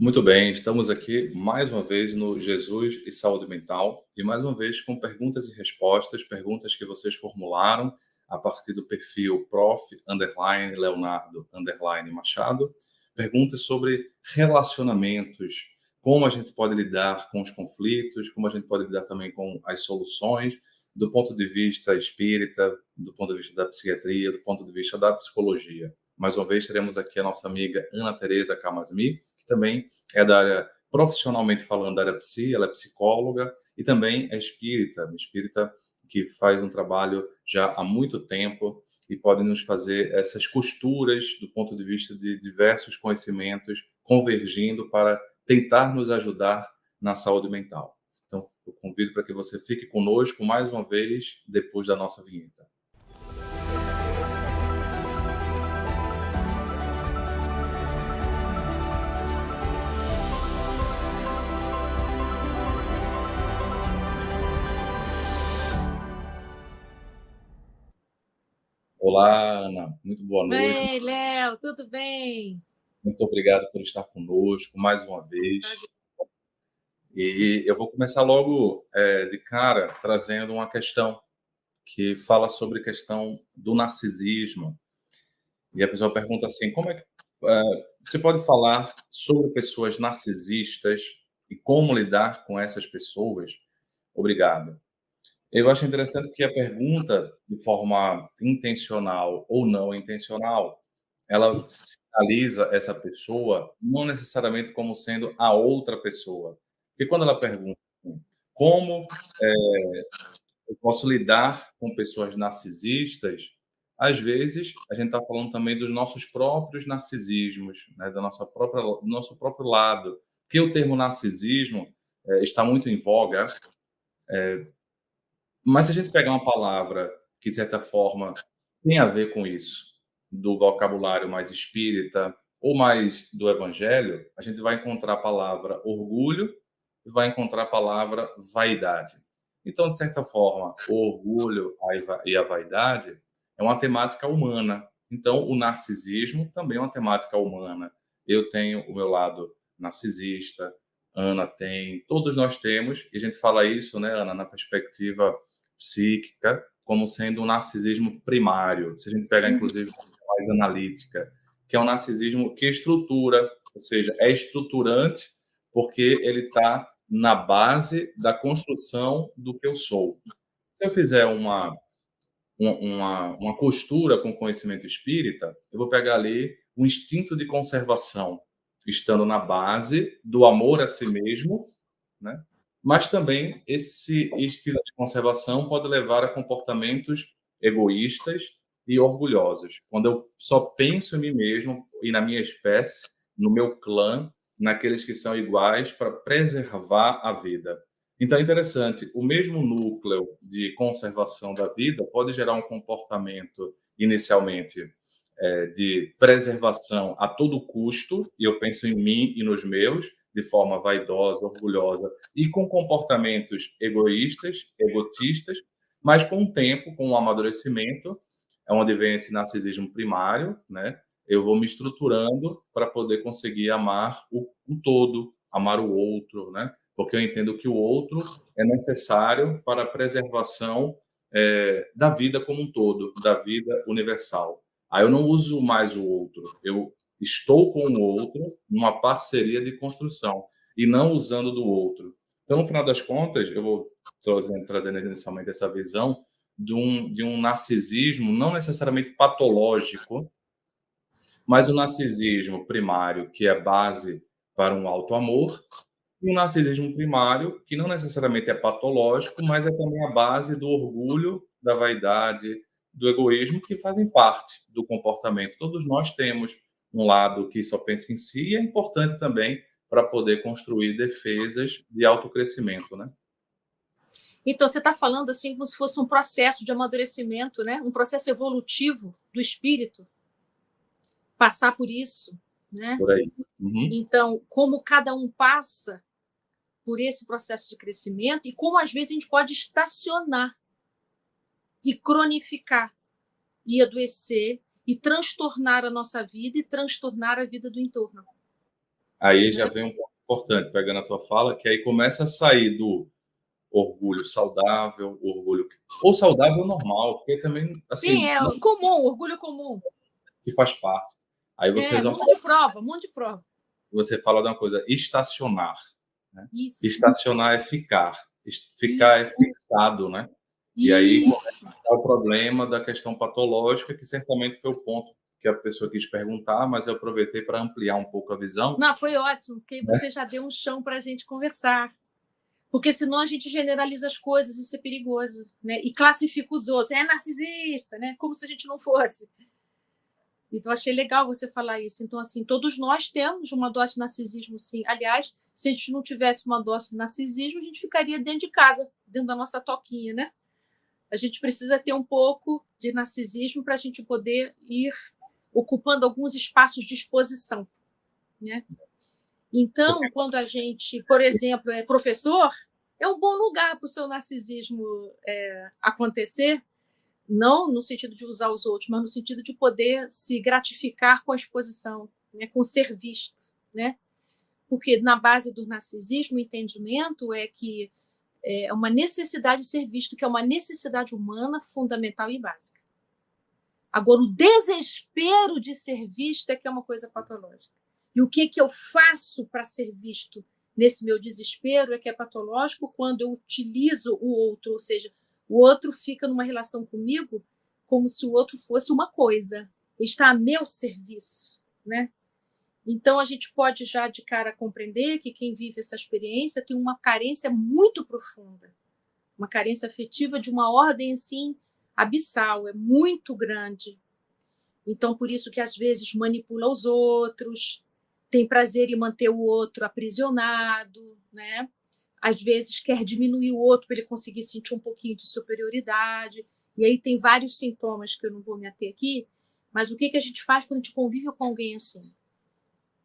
Muito bem, estamos aqui mais uma vez no Jesus e Saúde Mental e mais uma vez com perguntas e respostas, perguntas que vocês formularam a partir do perfil Leonardo_Machado, perguntas sobre relacionamentos, como a gente pode lidar com os conflitos, como a gente pode lidar também com as soluções, do ponto de vista espírita, do ponto de vista da psiquiatria, do ponto de vista da psicologia. Mais uma vez, teremos aqui a nossa amiga Ana Teresa Camasmi, que também é da área, profissionalmente falando, da área psi, ela é psicóloga e também é espírita que faz um trabalho já há muito tempo e pode nos fazer essas costuras do ponto de vista de diversos conhecimentos convergindo para tentar nos ajudar na saúde mental. Então, eu convido para que você fique conosco mais uma vez depois da nossa vinheta. Olá, Ana. Muito boa noite. Oi, Léo, tudo bem? Muito obrigado por estar conosco mais uma vez. Prazer. E eu vou começar logo de cara trazendo uma questão que fala sobre a questão do narcisismo. E a pessoa pergunta assim: como é que você pode falar sobre pessoas narcisistas e como lidar com essas pessoas? Obrigado. Eu acho interessante que a pergunta, de forma intencional ou não intencional, ela sinaliza essa pessoa não necessariamente como sendo a outra pessoa. Porque quando ela pergunta assim, como eu posso lidar com pessoas narcisistas, às vezes a gente está falando também dos nossos próprios narcisismos, né, da nossa própria, do nosso próprio lado. Porque o termo narcisismo está muito em voga, mas se a gente pegar uma palavra que, de certa forma, tem a ver com isso, do vocabulário mais espírita ou mais do evangelho, a gente vai encontrar a palavra orgulho e vai encontrar a palavra vaidade. Então, de certa forma, o orgulho e a vaidade é uma temática humana. Então, o narcisismo também é uma temática humana. Eu tenho o meu lado narcisista, Ana tem, todos nós temos, e a gente fala isso, né, Ana, na perspectiva psíquica como sendo um narcisismo primário. Se a gente pegar, Uhum. inclusive, a mais analítica, que é um narcisismo que estrutura, ou seja, é estruturante porque ele está na base da construção do que eu sou. Se eu fizer uma costura com o conhecimento espírita, eu vou pegar ali um instinto de conservação, estando na base do amor a si mesmo, né? Mas também esse estilo de conservação pode levar a comportamentos egoístas e orgulhosos. Quando eu só penso em mim mesmo e na minha espécie, no meu clã, naqueles que são iguais para preservar a vida. Então é interessante, o mesmo núcleo de conservação da vida pode gerar um comportamento inicialmente de preservação a todo custo, e eu penso em mim e nos meus, de forma vaidosa, orgulhosa, e com comportamentos egoístas, egotistas, mas com o tempo, com o amadurecimento, é onde vem esse narcisismo primário, né? Eu vou me estruturando para poder conseguir amar o todo, amar o outro, né? Porque eu entendo que o outro é necessário para a preservação da vida como um todo, da vida universal. Aí eu não uso mais o outro, eu estou com o outro numa parceria de construção e não usando do outro. Então, no final das contas, eu vou trazendo inicialmente essa visão de um narcisismo não necessariamente patológico, mas o narcisismo primário, que é base para um auto-amor, e um narcisismo primário, que não necessariamente é patológico, mas é também a base do orgulho, da vaidade, do egoísmo, que fazem parte do comportamento. Todos nós temos um lado que só pensa em si, e é importante também para poder construir defesas de autocrescimento, né? Então, você está falando assim como se fosse um processo de amadurecimento, né? Um processo evolutivo do espírito, passar por isso, né? Por aí. Uhum. Então, como cada um passa por esse processo de crescimento e como às vezes a gente pode estacionar e cronificar e adoecer e transtornar a nossa vida e transtornar a vida do entorno. Aí já vem um ponto importante, pegando a tua fala, que aí começa a sair do orgulho saudável, orgulho ou saudável ou normal, porque também, Sim, assim, é comum, orgulho comum. que faz parte. Aí você, Mundo de prova, mundo de prova. você fala de uma coisa, estacionar. Né? Isso. Estacionar é ficar. Ficar Isso. é fixado, né? E aí é o problema da questão patológica, que certamente foi o ponto que a pessoa quis perguntar, mas eu aproveitei para ampliar um pouco a visão. Não, foi ótimo, porque você já deu um chão para a gente conversar. Porque senão a gente generaliza as coisas, isso é perigoso, né? E classifica os outros. É narcisista, né? Como se a gente não fosse. Então, achei legal você falar isso. Então, assim, todos nós temos uma dose de narcisismo, sim. Aliás, se a gente não tivesse uma dose de narcisismo, a gente ficaria dentro de casa, dentro da nossa toquinha, né? A gente precisa ter um pouco de narcisismo para a gente poder ir ocupando alguns espaços de exposição, né? Então, quando a gente, por exemplo, é professor, é um bom lugar para o seu narcisismo acontecer, não no sentido de usar os outros, mas no sentido de poder se gratificar com a exposição, né, com ser visto, né? Porque na base do narcisismo, o entendimento é que é uma necessidade de ser visto, que é uma necessidade humana fundamental e básica. Agora, o desespero de ser visto é que é uma coisa patológica. E o que eu faço para ser visto nesse meu desespero é que é patológico quando eu utilizo o outro, ou seja, o outro fica numa relação comigo como se o outro fosse uma coisa, está a meu serviço, né? Então, a gente pode já de cara compreender que quem vive essa experiência tem uma carência muito profunda, uma carência afetiva de uma ordem, assim, abissal, é muito grande. Então, por isso que às vezes manipula os outros, tem prazer em manter o outro aprisionado, né? Às vezes quer diminuir o outro para ele conseguir sentir um pouquinho de superioridade. E aí tem vários sintomas que eu não vou me ater aqui, mas o que a gente faz quando a gente convive com alguém assim?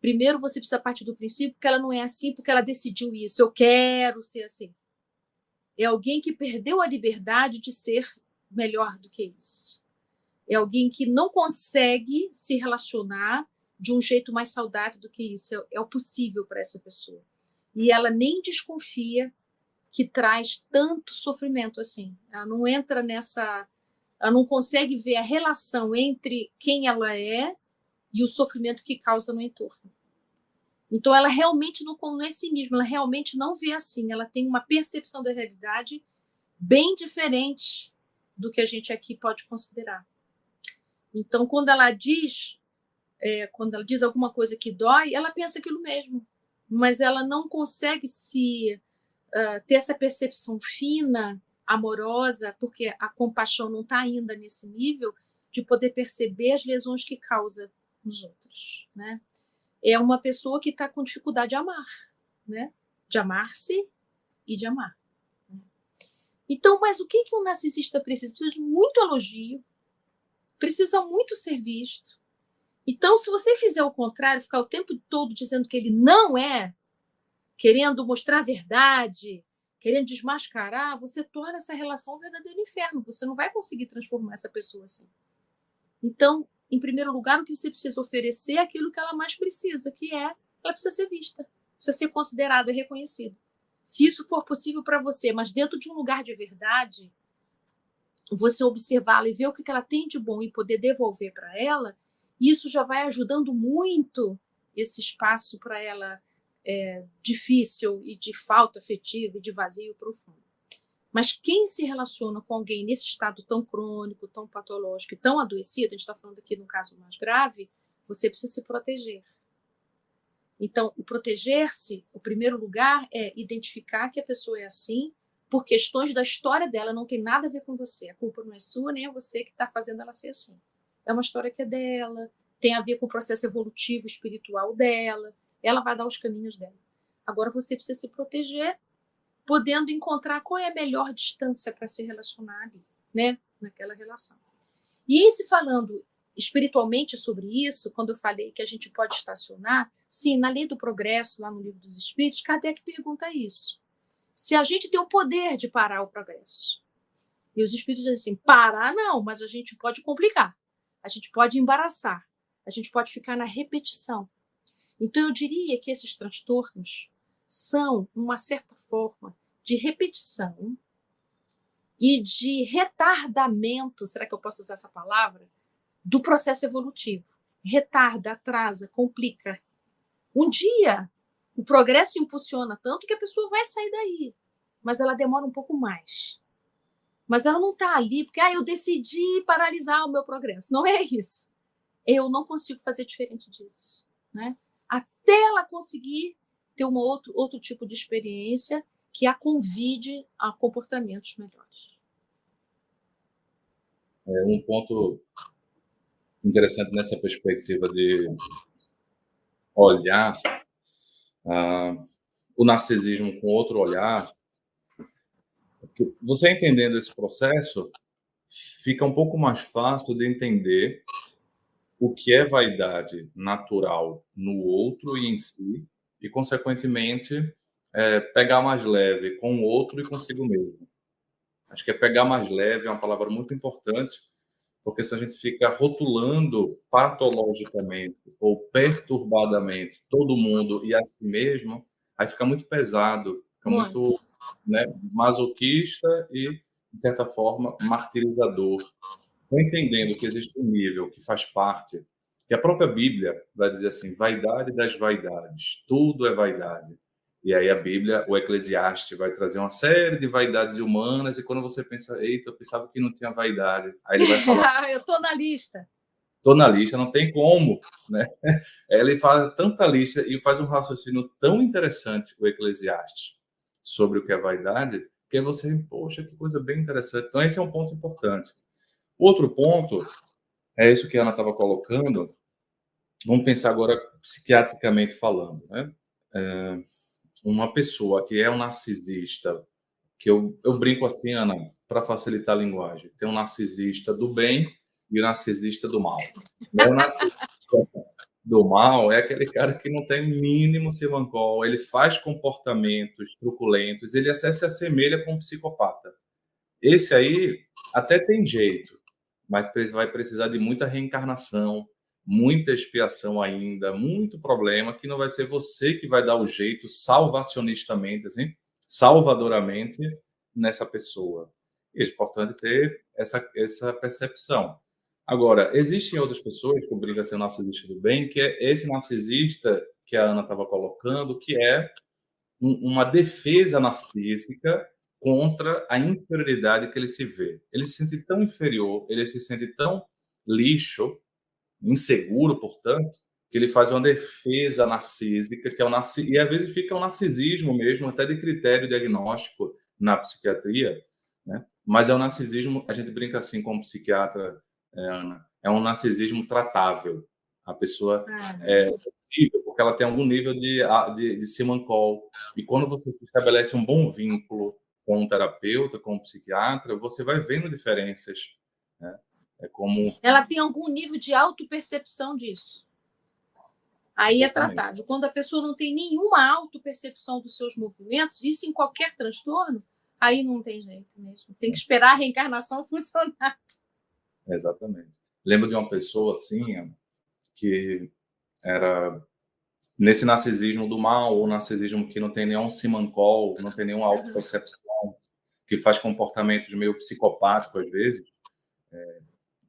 Primeiro, você precisa partir do princípio que ela não é assim porque ela decidiu isso. Eu quero ser assim. É alguém que perdeu a liberdade de ser melhor do que isso. É alguém que não consegue se relacionar de um jeito mais saudável do que isso. É o possível para essa pessoa. E ela nem desconfia que traz tanto sofrimento assim. Ela não entra nessa. Ela não consegue ver a relação entre quem ela é e o sofrimento que causa no entorno. Então, ela realmente não é cinismo, ela realmente não vê assim. Ela tem uma percepção da realidade bem diferente do que a gente aqui pode considerar. Então, quando ela diz alguma coisa que dói, ela pensa aquilo mesmo, mas ela não consegue ter essa percepção fina, amorosa, porque a compaixão não está ainda nesse nível de poder perceber as lesões que causa nos outros, né? É uma pessoa que está com dificuldade de amar, né? De amar-se e de amar. Então, mas o que um narcisista precisa? Precisa de muito elogio, precisa muito ser visto. Então, se você fizer o contrário, ficar o tempo todo dizendo que ele não é, querendo mostrar a verdade, querendo desmascarar, você torna essa relação um verdadeiro inferno. Você não vai conseguir transformar essa pessoa assim. Então, em primeiro lugar, o que você precisa oferecer é aquilo que ela mais precisa, que é, ela precisa ser vista, precisa ser considerada, reconhecida. Se isso for possível para você, mas dentro de um lugar de verdade, você observá-la e ver o que ela tem de bom e poder devolver para ela, isso já vai ajudando muito esse espaço para ela difícil e de falta afetiva e de vazio profundo. Mas quem se relaciona com alguém nesse estado tão crônico, tão patológico e tão adoecido, a gente está falando aqui no caso mais grave, você precisa se proteger. Então, o proteger-se, o primeiro lugar é identificar que a pessoa é assim, por questões da história dela, não tem nada a ver com você. A culpa não é sua, nem é você que está fazendo ela ser assim. É uma história que é dela, tem a ver com o processo evolutivo espiritual dela, ela vai dar os caminhos dela. Agora você precisa se proteger, podendo encontrar qual é a melhor distância para se relacionar ali, né, naquela relação. E se falando espiritualmente sobre isso, quando eu falei que a gente pode estacionar, sim, na Lei do Progresso, lá no Livro dos Espíritos, Kardec pergunta isso. Se a gente tem o poder de parar o progresso. E os espíritos dizem assim, parar não, mas a gente pode complicar, a gente pode embaraçar, a gente pode ficar na repetição. Então, eu diria que esses transtornos são uma certa forma de repetição e de retardamento, será que eu posso usar essa palavra? Do processo evolutivo. Retarda, atrasa, complica. Um dia, o progresso impulsiona tanto que a pessoa vai sair daí, mas ela demora um pouco mais. Mas ela não está ali porque eu decidi paralisar o meu progresso. Não é isso. Eu não consigo fazer diferente disso, né? Até ela conseguir ter outro tipo de experiência que a convide a comportamentos melhores. Um ponto interessante nessa perspectiva de olhar o narcisismo com outro olhar, porque você entendendo esse processo, fica um pouco mais fácil de entender o que é vaidade natural no outro e em si, e, consequentemente, pegar mais leve com o outro e consigo mesmo. Acho que pegar mais leve é uma palavra muito importante, porque se a gente fica rotulando patologicamente ou perturbadamente todo mundo e a si mesmo, aí fica muito pesado, fica muito, né, masoquista e, de certa forma, martirizador. Estou entendendo que existe um nível que faz parte, que a própria Bíblia vai dizer assim, vaidade das vaidades, tudo é vaidade. E aí a Bíblia, o Eclesiastes, vai trazer uma série de vaidades humanas, e quando você pensa, eita, eu pensava que não tinha vaidade, aí ele vai falar... eu estou na lista. Estou na lista, não tem como, né? Ele faz tanta lista e faz um raciocínio tão interessante, o Eclesiastes, sobre o que é vaidade, que você, poxa, que coisa bem interessante. Então, esse é um ponto importante. Outro ponto é isso que a Ana estava colocando. Vamos pensar agora psiquiatricamente falando, né? Uma pessoa que é um narcisista, que eu brinco assim, Ana, para facilitar a linguagem, tem um narcisista do bem e o narcisista do mal. O narcisista do mal é aquele cara que não tem mínimo simancol, ele faz comportamentos truculentos, ele até se assemelha com um psicopata. Esse aí até tem jeito, mas vai precisar de muita reencarnação, muita expiação ainda, muito problema, que não vai ser você que vai dar o jeito salvacionistamente, assim, salvadoramente nessa pessoa. E é importante ter essa percepção. Agora, existem outras pessoas que obrigam a ser narcisista do bem, que é esse narcisista que a Ana estava colocando, que é uma defesa narcísica contra a inferioridade que ele se vê. Ele se sente tão inferior, ele se sente tão lixo, inseguro, portanto, que ele faz uma defesa narcísica, que é e às vezes fica um narcisismo mesmo, até de critério diagnóstico na psiquiatria, né? Mas é um narcisismo, a gente brinca assim como psiquiatra, Ana, é um narcisismo tratável. A pessoa é possível, porque ela tem algum nível de simancol. E quando você estabelece um bom vínculo com um terapeuta, com um psiquiatra, você vai vendo diferenças, né? É como... Ela tem algum nível de autopercepção disso. Aí é tratável. Quando a pessoa não tem nenhuma autopercepção dos seus movimentos, isso em qualquer transtorno, aí não tem jeito mesmo. Tem que esperar a reencarnação funcionar. Exatamente. Lembro de uma pessoa assim, que era nesse narcisismo do mal, ou narcisismo que não tem nenhum simancol, não tem nenhuma autopercepção, que faz comportamentos meio psicopáticos às vezes,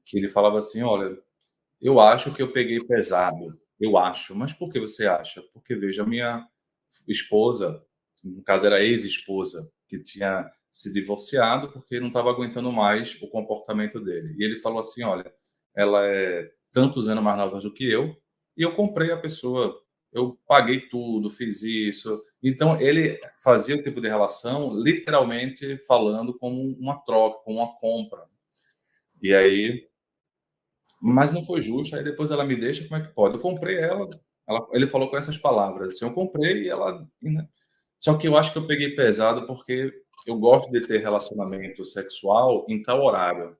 que ele falava assim, olha, eu acho que eu peguei pesado, eu acho, mas por que você acha? Porque, veja, a minha esposa, no caso era ex-esposa, que tinha se divorciado porque não estava aguentando mais o comportamento dele. E ele falou assim, olha, ela é tantos anos mais nova do que eu, e eu comprei a pessoa, eu paguei tudo, fiz isso. Então, ele fazia o tipo de relação, literalmente falando, como uma troca, como uma compra. E aí... Mas não foi justo, aí depois ela me deixa, como é que pode? Eu comprei ele falou com essas palavras, assim, eu comprei e ela... Né? Só que eu acho que eu peguei pesado porque eu gosto de ter relacionamento sexual em tal horário.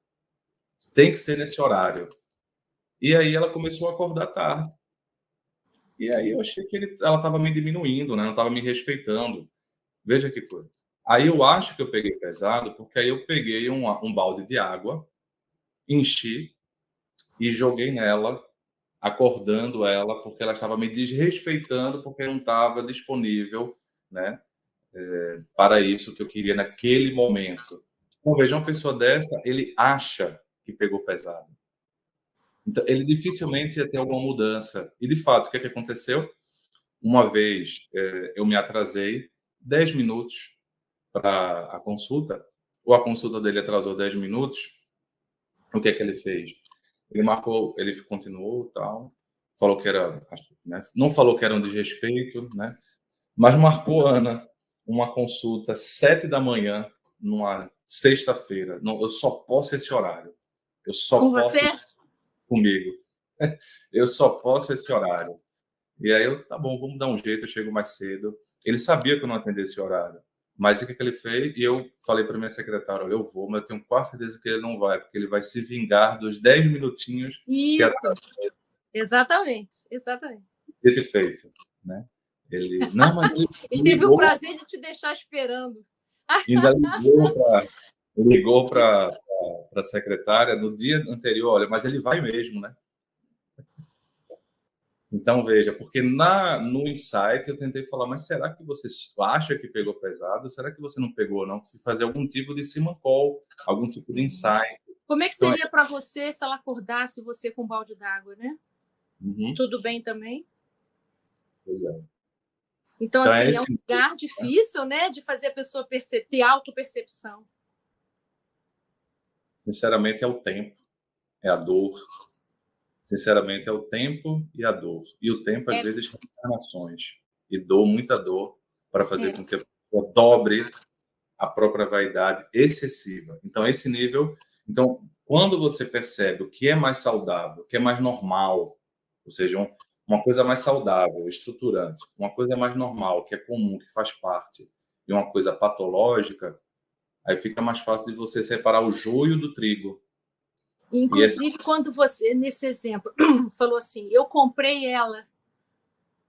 Tem que ser nesse horário. E aí ela começou a acordar tarde. E aí eu achei que ela estava me diminuindo, né? Não estava me respeitando. Veja que coisa. Aí eu acho que eu peguei pesado porque aí eu peguei um balde de água, enchi e joguei nela acordando ela porque ela estava me desrespeitando porque não estava disponível, né, para isso que eu queria naquele momento. Então, veja, uma pessoa dessa, ele acha que pegou pesado. Então, ele dificilmente ia ter alguma mudança. E, de fato, o que é que aconteceu? Uma vez eu me atrasei 10 minutos para a consulta, ou a consulta dele atrasou 10 minutos, o que é que ele fez? Ele marcou, ele continuou, tal, falou que era, né, não falou que era um desrespeito, né, mas marcou, Ana, uma consulta 7 da manhã, numa sexta-feira. Não, eu só posso esse horário. Eu só Com posso você? comigo. Eu só posso esse horário. E aí eu, tá bom, vamos dar um jeito, eu chego mais cedo. Ele sabia que eu não atendia esse horário. Mas o que ele fez? E eu falei para minha secretária, eu vou, mas eu tenho quase certeza que ele não vai, porque ele vai se vingar dos 10 minutinhos que era Isso, exatamente, exatamente. dito e feito, né? Ele, não, mas ele Ele teve o ligou, prazer de te deixar esperando. ainda ligou para a secretária no dia anterior, olha, mas ele vai mesmo, né? Então, veja, porque no insight eu tentei falar, mas será que você acha que pegou pesado? Será que você não pegou, não? Se fazer algum tipo de Simon Call, algum tipo de insight. Como é que Então, seria para você se ela acordasse você com um balde d'água, né? Tudo bem também? Pois é. Então, Então, assim, é um lugar difícil, né? De fazer a pessoa ter autopercepção. Sinceramente, é o tempo, é a dor. Sinceramente, é o tempo e a dor. E o tempo, às vezes, são encarnações. E dor, muita dor, para fazer com que a pessoa dobre a própria vaidade excessiva. Então, esse nível... Então, quando você percebe o que é mais saudável, o que é mais normal, ou seja, uma coisa mais saudável, estruturante, uma coisa mais normal, que é comum, que faz parte, e uma coisa patológica, aí fica mais fácil de você separar o joio do trigo. Inclusive, quando você, nesse exemplo, falou assim, eu comprei ela.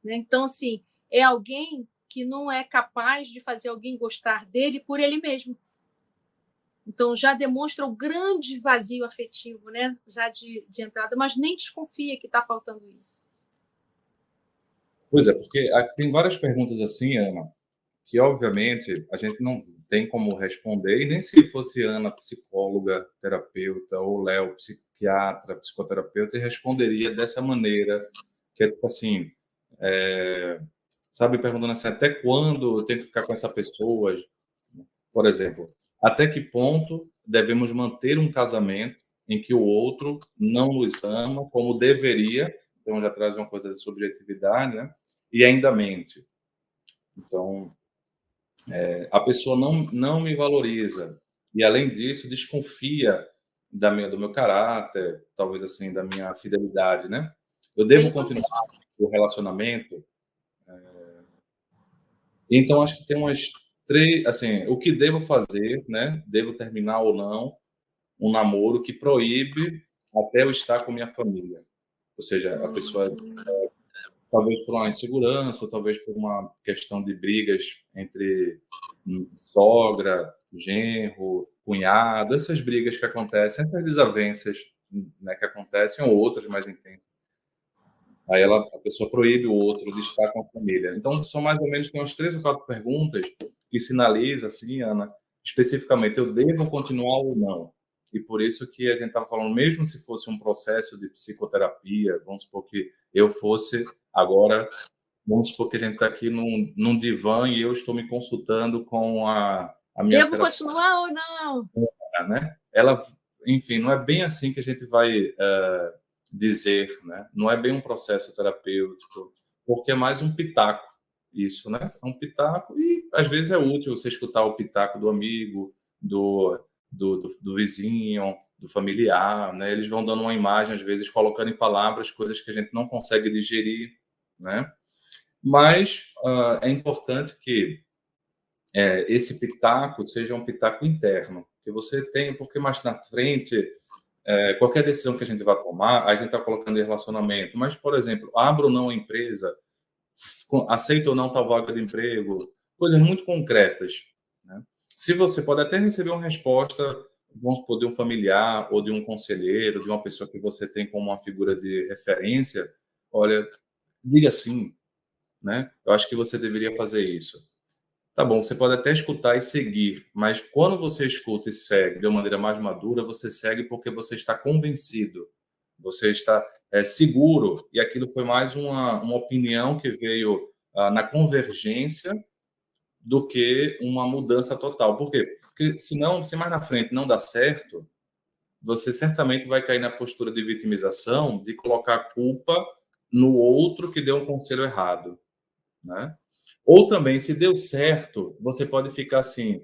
Né? Então, assim, é alguém que não é capaz de fazer alguém gostar dele por ele mesmo. Então, já demonstra o grande vazio afetivo, né? Já de entrada, mas nem desconfia que está faltando isso. Pois é, porque tem várias perguntas assim, Ana, que obviamente a gente não tem como responder, e nem se fosse Ana psicóloga, terapeuta, ou Léo psiquiatra, psicoterapeuta, e responderia dessa maneira, que é tipo assim, sabe, perguntando assim, até quando eu tenho que ficar com essa pessoa? Por exemplo, até que ponto devemos manter um casamento em que o outro não nos ama como deveria, então já traz uma coisa de subjetividade, né? E ainda mente. Então, a pessoa não me valoriza e, além disso, desconfia do meu caráter, talvez assim, da minha fidelidade, né? Eu devo continuar o relacionamento? Então, acho que tem umas três, assim, o que devo fazer, né? Devo terminar ou não um namoro que proíbe até eu estar com minha família. Ou seja, a pessoa, talvez por uma insegurança, ou talvez por uma questão de brigas entre sogra, genro, cunhado, essas brigas que acontecem, essas desavenças, né, que acontecem, ou outras mais intensas. Aí a pessoa proíbe o outro de estar com a família. Então, são mais ou menos, tem umas 3 ou 4 perguntas que sinaliza, assim, Ana, especificamente, eu devo continuar ou não? E por isso que a gente estava falando, mesmo se fosse um processo de psicoterapia, vamos supor que eu fosse agora, vamos supor que a gente está aqui num divã e eu estou me consultando com a minha Devo terapeuta, continuar ou não? né? Ela, enfim, não é bem assim que a gente vai dizer, né? Não é bem um processo terapêutico, porque é mais um pitaco, isso, né? É um pitaco e às vezes é útil você escutar o pitaco do amigo, do vizinho, do familiar, né? Eles vão dando uma imagem, às vezes colocando em palavras coisas que a gente não consegue digerir, né? Mas é importante que esse pitaco seja um pitaco interno, que você tenha, porque mais na frente, qualquer decisão que a gente vai tomar, a gente está colocando em relacionamento. Mas, por exemplo, abra ou não a empresa, aceita ou não tal vaga de emprego, coisas muito concretas, né? Se você pode até receber uma resposta vamos supor, de um familiar ou de um conselheiro, de uma pessoa que você tem como uma figura de referência, olha, diga sim, né? Eu acho que você deveria fazer isso. Tá bom, você pode até escutar e seguir, mas quando você escuta e segue de uma maneira mais madura, você segue porque você está convencido, você está seguro, e aquilo foi mais uma opinião que veio na convergência do que uma mudança total. Por quê? Porque senão, se mais na frente não dá certo, você certamente vai cair na postura de vitimização, de colocar a culpa no outro que deu um conselho errado, né? Ou também, se deu certo, você pode ficar assim: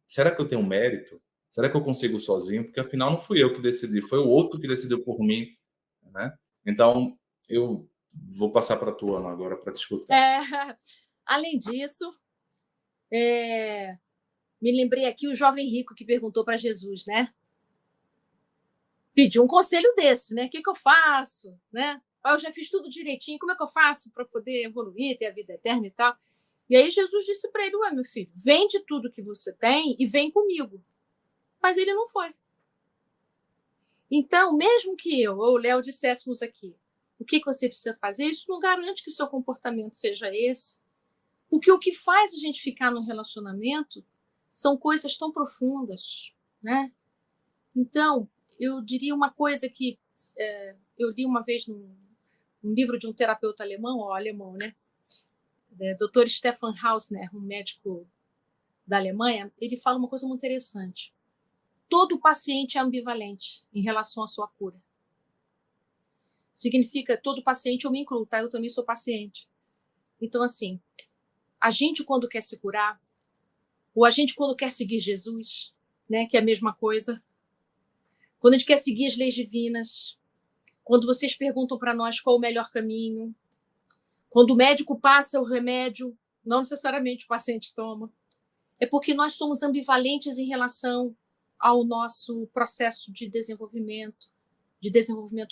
será que eu tenho mérito? Será que eu consigo sozinho? Porque afinal não fui eu que decidi, foi o outro que decidiu por mim, né? Então, eu vou passar para a tua, Ana, agora para te escutar. Além disso, me lembrei aqui o jovem rico que perguntou para Jesus, né? Pediu um conselho desse, né? O que eu faço, né? Eu já fiz tudo direitinho, como é que eu faço para poder evoluir, ter a vida eterna e tal? E aí Jesus disse para ele: ué, meu filho, vende tudo que você tem e vem comigo. Mas ele não foi. Então, mesmo que eu ou o Léo disséssemos aqui o que você precisa fazer, isso não garante que o seu comportamento seja esse. Porque o que faz a gente ficar no relacionamento são coisas tão profundas, né? Então, eu diria uma coisa que eu li uma vez num livro de um terapeuta alemão, né? Dr. Stefan Hausner, um médico da Alemanha, ele fala uma coisa muito interessante. Todo paciente é ambivalente em relação à sua cura. Significa, todo paciente, eu me incluo, tá? Eu também sou paciente. Então, assim, a gente quando quer se curar, ou a gente quando quer seguir Jesus, né, que é a mesma coisa, quando a gente quer seguir as leis divinas, quando vocês perguntam para nós qual o melhor caminho, quando o médico passa o remédio, não necessariamente o paciente toma, é porque nós somos ambivalentes em relação ao nosso processo de desenvolvimento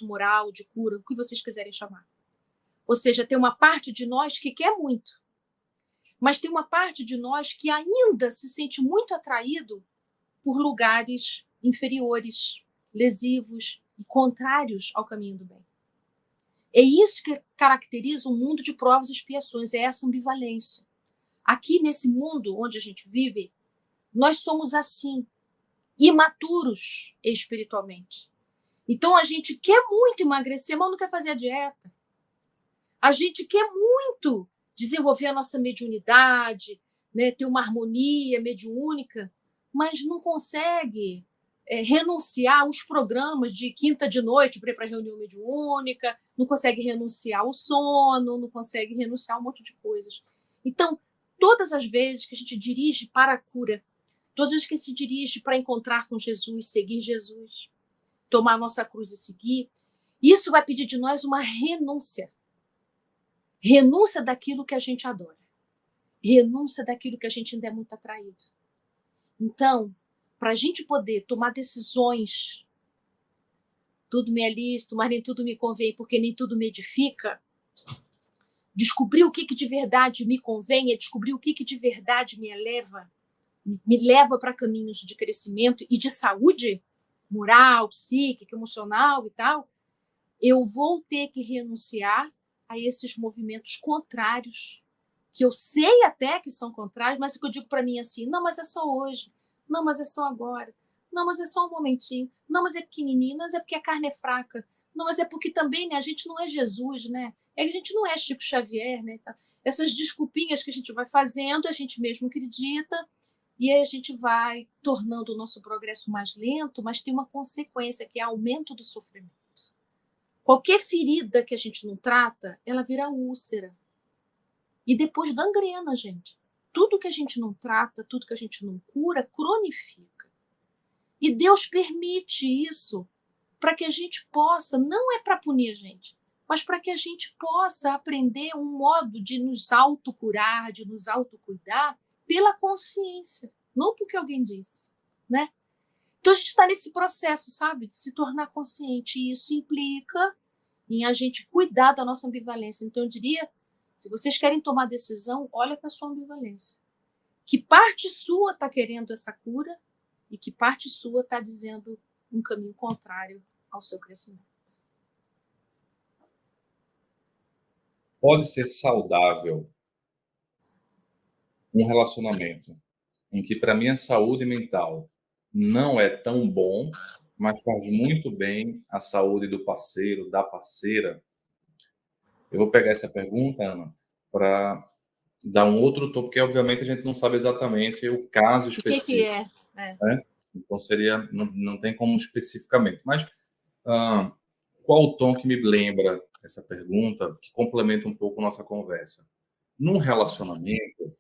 moral, de cura, o que vocês quiserem chamar. Ou seja, tem uma parte de nós que quer muito, mas tem uma parte de nós que ainda se sente muito atraído por lugares inferiores, lesivos e contrários ao caminho do bem. É isso que caracteriza o mundo de provas e expiações, é essa ambivalência. Aqui nesse mundo onde a gente vive, nós somos assim, imaturos espiritualmente. Então a gente quer muito emagrecer, mas não quer fazer a dieta. A gente quer muito desenvolver a nossa mediunidade, né, ter uma harmonia mediúnica, mas não consegue renunciar aos programas de quinta de noite para ir para a reunião mediúnica, não consegue renunciar ao sono, não consegue renunciar a um monte de coisas. Então, todas as vezes que a gente dirige para a cura, todas as vezes que se dirige para encontrar com Jesus, seguir Jesus, tomar a nossa cruz e seguir, isso vai pedir de nós uma renúncia. Renúncia daquilo que a gente adora. Renúncia daquilo que a gente ainda é muito atraído. Então, para a gente poder tomar decisões, tudo me é lícito, mas nem tudo me convém, porque nem tudo me edifica, descobrir o que de verdade me convém, é descobrir o que de verdade me eleva, me leva para caminhos de crescimento e de saúde moral, psíquica, emocional e tal, eu vou ter que renunciar a esses movimentos contrários, que eu sei até que são contrários, mas que eu digo para mim assim, não, mas é só hoje, não, mas é só agora, não, mas é só um momentinho, não, mas é pequenininho, não, mas é porque a carne é fraca, não, mas é porque também, né, a gente não é Jesus, né? A gente não é Chico Xavier, né? Essas desculpinhas que a gente vai fazendo, a gente mesmo acredita, e aí a gente vai tornando o nosso progresso mais lento, mas tem uma consequência, que é aumento do sofrimento. Qualquer ferida que a gente não trata, ela vira úlcera. E depois gangrena, gente. Tudo que a gente não trata, tudo que a gente não cura, cronifica. E Deus permite isso para que a gente possa, não é para punir a gente, mas para que a gente possa aprender um modo de nos autocurar, de nos autocuidar, pela consciência, não porque alguém disse, né? Então a gente está nesse processo, sabe, de se tornar consciente, e isso implica em a gente cuidar da nossa ambivalência. Então eu diria, se vocês querem tomar decisão, olha para a sua ambivalência. Que parte sua está querendo essa cura e que parte sua está dizendo um caminho contrário ao seu crescimento. Pode ser saudável um relacionamento em que, para mim, a saúde mental não é tão bom, mas faz muito bem à saúde do parceiro, da parceira? Eu vou pegar essa pergunta, Ana, para dar um outro tom, porque, obviamente, a gente não sabe exatamente o caso O que específico. é? Né? Então, não tem como especificamente. Mas qual o tom que me lembra essa pergunta, que complementa um pouco nossa conversa? Num relacionamento,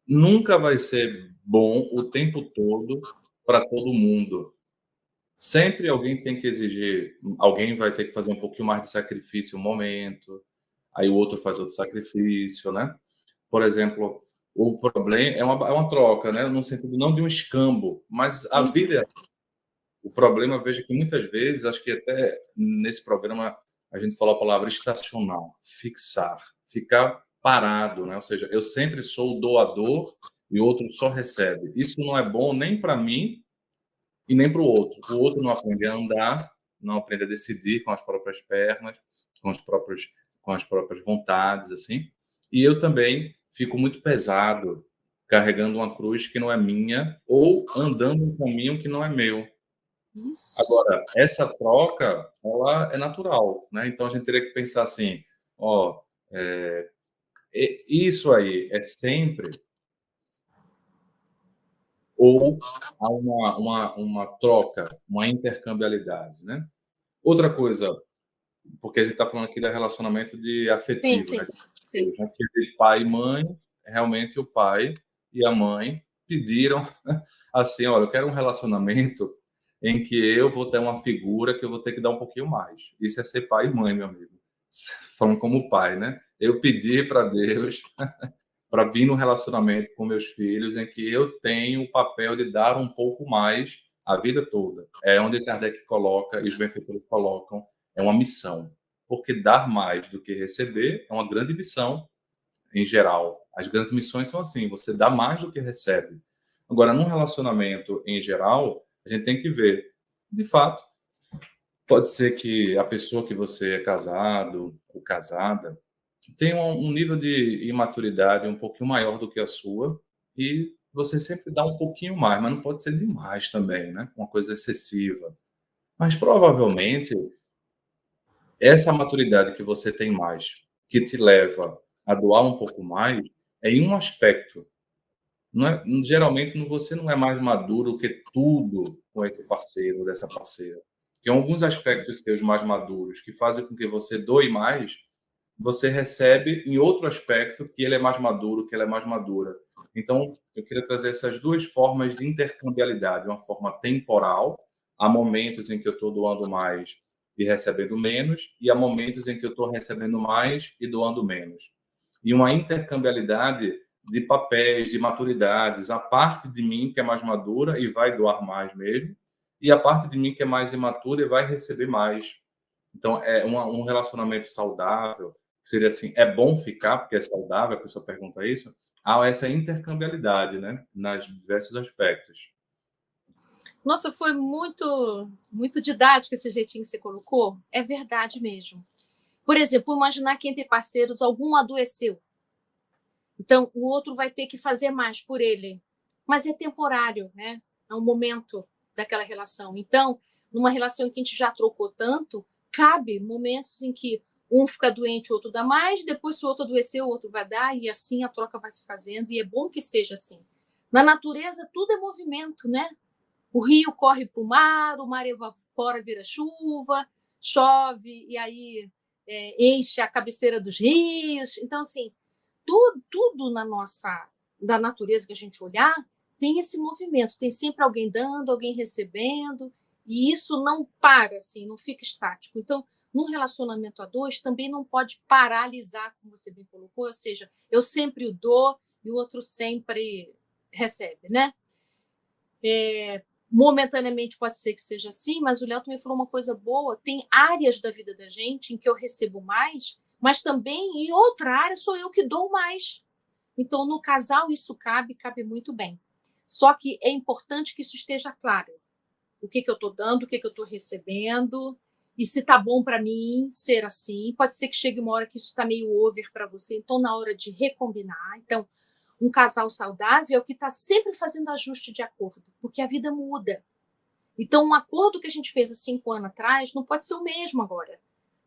nunca vai ser bom o tempo todo para todo mundo. Sempre alguém tem que exigir, alguém vai ter que fazer um pouquinho mais de sacrifício um momento, aí o outro faz outro sacrifício, né? Por exemplo, o problema é uma troca, né? No sentido não de um escambo, mas a vida é assim. O problema, veja que muitas vezes, acho que até nesse programa a gente falou a palavra estacionar, fixar, ficar parado, né? Ou seja, eu sempre sou o doador e o outro só recebe. Isso não é bom nem para mim e nem para o outro. O outro não aprende a andar, não aprende a decidir com as próprias pernas, com as próprias vontades, assim. E eu também fico muito pesado carregando uma cruz que não é minha ou andando um caminho que não é meu. Isso. Agora, essa troca, ela é natural, né? Então a gente teria que pensar assim, ó, isso aí é sempre ou há uma troca, uma intercambialidade, né? Outra coisa, porque a gente está falando aqui do relacionamento de Sim, afetivo, sim, né? sim. De pai e mãe, realmente o pai e a mãe pediram assim, olha, eu quero um relacionamento em que eu vou ter uma figura que eu vou ter que dar um pouquinho mais. Isso é ser pai e mãe, meu amigo. Falando como pai, né? Eu pedi para Deus para vir num relacionamento com meus filhos em que eu tenho o papel de dar um pouco mais a vida toda. É onde Kardec coloca e os benfeitores colocam, é uma missão. Porque dar mais do que receber é uma grande missão em geral. As grandes missões são assim, você dá mais do que recebe. Agora, num relacionamento em geral, a gente tem que ver, de fato, pode ser que a pessoa que você é casado ou casada tenha um nível de imaturidade um pouquinho maior do que a sua e você sempre dá um pouquinho mais, mas não pode ser demais também, né? Uma coisa excessiva. Mas provavelmente essa maturidade que você tem mais, que te leva a doar um pouco mais, é em um aspecto. Não é, geralmente você não é mais maduro que tudo com esse parceiro ou dessa parceira. Tem alguns aspectos seus mais maduros que fazem com que você doe mais, você recebe em outro aspecto que ele é mais maduro, que ela é mais madura. Então, eu queria trazer essas duas formas de intercambialidade, uma forma temporal, há momentos em que eu estou doando mais e recebendo menos, e há momentos em que eu estou recebendo mais e doando menos. E uma intercambialidade de papéis, de maturidades, a parte de mim que é mais madura e vai doar mais mesmo, e a parte de mim que é mais imatura e vai receber mais. Então, é um relacionamento saudável, seria assim, é bom ficar porque é saudável, a pessoa pergunta isso, há essa intercambialidade, né, nas diversos aspectos. Nossa, foi muito didático esse jeitinho que você colocou. É verdade mesmo. Por exemplo, imaginar que entre parceiros algum adoeceu. Então, o outro vai ter que fazer mais por ele. Mas é temporário, né? É um momento daquela relação. Então, numa relação em que a gente já trocou tanto, cabe momentos em que um fica doente, o outro dá mais, depois se o outro adoecer, o outro vai dar, e assim a troca vai se fazendo, e é bom que seja assim. Na natureza, tudo é movimento, né? O rio corre para o mar evapora, vira chuva, chove, e aí enche a cabeceira dos rios. Então, assim, tudo da natureza que a gente olhar tem esse movimento, tem sempre alguém dando, alguém recebendo, e isso não para, assim, não fica estático. Então, no relacionamento a dois, também não pode paralisar, como você bem colocou, ou seja, eu sempre o dou e o outro sempre recebe, né? Momentaneamente pode ser que seja assim, mas o Léo também falou uma coisa boa: tem áreas da vida da gente em que eu recebo mais, mas também em outra área sou eu que dou mais. Então, no casal, isso cabe muito bem. Só que é importante que isso esteja claro. O que eu estou dando, o que eu estou recebendo, e se está bom para mim ser assim. Pode ser que chegue uma hora que isso está meio over para você, então na hora de recombinar. Então, um casal saudável é o que está sempre fazendo ajuste de acordo, porque a vida muda. Então, um acordo que a gente fez há 5 anos atrás não pode ser o mesmo agora,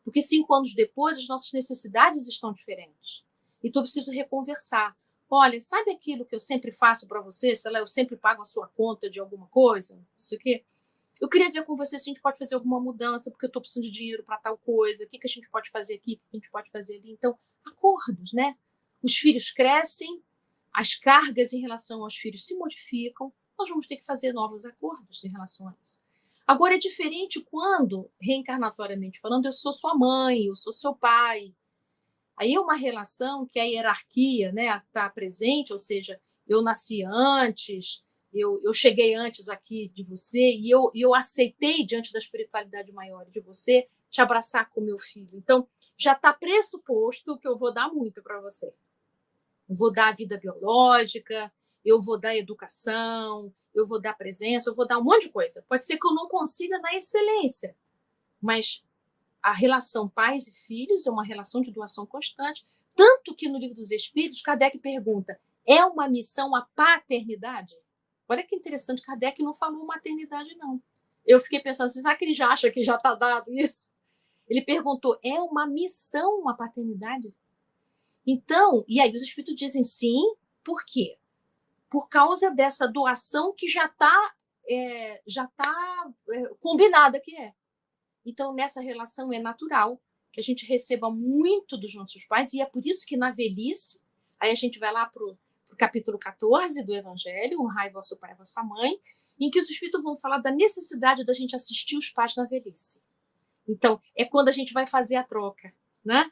porque 5 anos depois as nossas necessidades estão diferentes. Então, eu preciso reconversar. Olha, sabe aquilo que eu sempre faço para você? Sei lá, eu sempre pago a sua conta de alguma coisa, não sei o quê. Eu queria ver com você se a gente pode fazer alguma mudança, porque eu estou precisando de dinheiro para tal coisa. O que a gente pode fazer aqui, o que a gente pode fazer ali. Então, acordos, né? Os filhos crescem, as cargas em relação aos filhos se modificam, nós vamos ter que fazer novos acordos em relação a isso. Agora, é diferente quando, reencarnatoriamente falando, eu sou sua mãe, eu sou seu pai. Aí é uma relação que a hierarquia, né, está presente, ou seja, eu nasci antes, eu cheguei antes aqui de você e eu aceitei, diante da espiritualidade maior de você, te abraçar como meu filho. Então, já está pressuposto que eu vou dar muito para você. Eu vou dar a vida biológica, eu vou dar educação, eu vou dar presença, eu vou dar um monte de coisa. Pode ser que eu não consiga na excelência, mas a relação pais e filhos é uma relação de doação constante. Tanto que no Livro dos Espíritos, Kardec pergunta, é uma missão a paternidade? Olha que interessante, Kardec não falou maternidade, não. Eu fiquei pensando, será que ele já acha que já está dado isso? Ele perguntou, é uma missão a paternidade? Então, e aí os espíritos dizem sim, por quê? Por causa dessa doação que já está combinada que é. Então, nessa relação é natural que a gente receba muito dos nossos pais, e é por isso que na velhice, aí a gente vai lá para o capítulo 14 do Evangelho, honrai vosso pai e vossa mãe, em que os espíritos vão falar da necessidade da gente assistir os pais na velhice. Então, é quando a gente vai fazer a troca, né?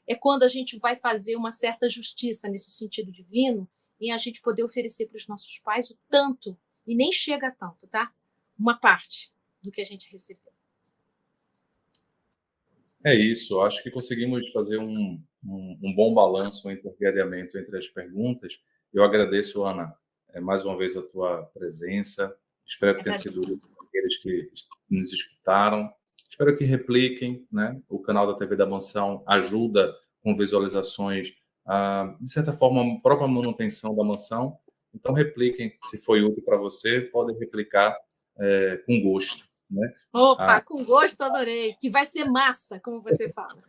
É quando a gente vai fazer uma certa justiça nesse sentido divino, em a gente poder oferecer para os nossos pais o tanto, e nem chega a tanto, tá? Uma parte do que a gente recebeu. É isso, acho que conseguimos fazer um bom balanço entre o encadeamento entre as perguntas. Eu agradeço, Ana, mais uma vez a tua presença. Espero que tenha sido útil para aqueles que nos escutaram. Espero que repliquem, né? O canal da TV da Mansão ajuda com visualizações, de certa forma, a própria manutenção da mansão. Então, repliquem, se foi útil para você, podem replicar com gosto. Né? Opa, com gosto, adorei. Que vai ser massa, como você fala.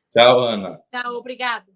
Tchau, Ana. Tchau, obrigada.